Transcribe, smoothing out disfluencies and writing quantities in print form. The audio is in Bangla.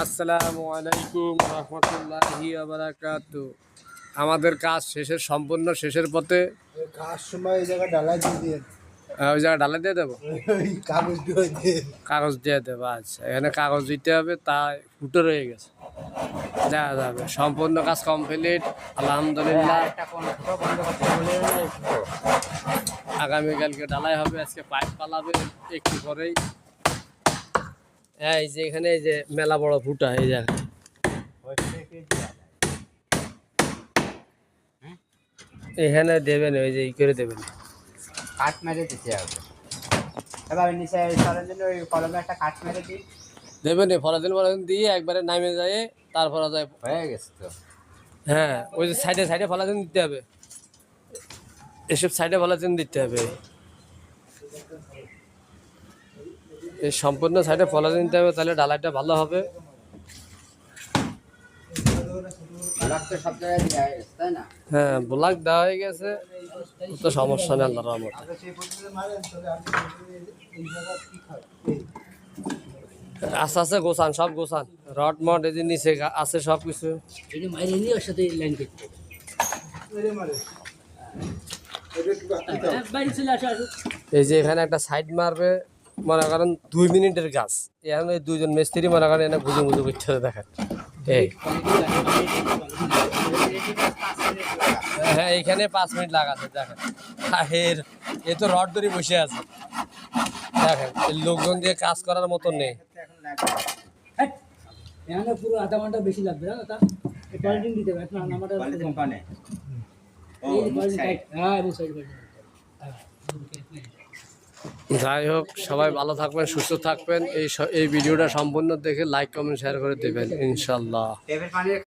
আসসালামু আলাইকুম রহমতুল্লাহি ওয়া বারাকাতুহু। আমাদের কাজ শেষের সম্পূর্ণ শেষের পথে। কাজ সময় এই জায়গা ডালাই দিয়ে দিয়ে ওই জায়গায় ঢালাই দিয়ে দেবো, কাগজ দিয়ে দিয়ে কাগজ দিয়ে দেবো। আচ্ছা, এখানে কাগজ দিতে হবে, তা ফুটো রয়ে গেছে, দেখা যাবে। সম্পূর্ণ কাজ কমপ্লিট আলহামদুলিল্লাহ। আগামীকালকে ঢালাই হবে, আজকে পাইপ পালাবে একটু পরেই। এই যে এখানে এই যে মেলা বড় ফুটা এই জায়গায়, এখানে দেবেন, ওই যে ই করে দেবেন, কাট মেরে দিতে হবে। এবার নিচে সরার জন্য ওই কলমে একটা কাট মেরে দিই। দেবেন ফলাদিন দিয়ে একবারে নামে যায়, তারপরে যায়। হয়ে গেছে তো। হ্যাঁ, ওই যে সাইডে সাইডে ফলাদিন দিতে হবে, এসব সাইডে ফলাদিন দিতে হবে। এই সম্পূর্ণ সাইডে ফলাদিন দিতে হবে, তাহলে ডালাইটা ভালো হবে। ব্লক তো সব জায়গায় দেওয়া হয়ে গেছে, তাই না? হ্যাঁ, ব্লক দেওয়া হয়ে গেছে, তো সমস্যা নেই আল্লাহর রহমতে। সেই পদ্ধতিতে মারেন তবে আপনি এই জায়গা ঠিক হয় আস্তে আস্তে গোছান, সব গোছান, রড মড এই যে নিচে আছে সব কিছু। এই যে এখানে একটা সাইড মারবে, মনে করেন 2 মিনিটের কাজ। এখন ওই দুইজন মিস্ত্রি মনে করেন এনে বুঝে বুঝে করতে হবে। দেখেন এই, হ্যাঁ এইখানে 5 মিনিট লাগাচ্ছে। দেখেন এ তো রড ধরে বসে আছে। দেখেন এই লোকজন দিয়ে কাজ করার মতো নেই। পুরো আধা ঘন্টা বেশি লাগবে, জানো তা কোয়ালিটি দিতে হবে এখন আমাদের পানে হ্যাঁ এবং সাইড যাই হোক, সবাই ভালো থাকবেন, সুস্থ থাকবেন। এই ভিডিওটা সম্পূর্ণ দেখে লাইক কমেন্ট শেয়ার করে দেবেন ইনশাল্লাহ। টেবিল পানি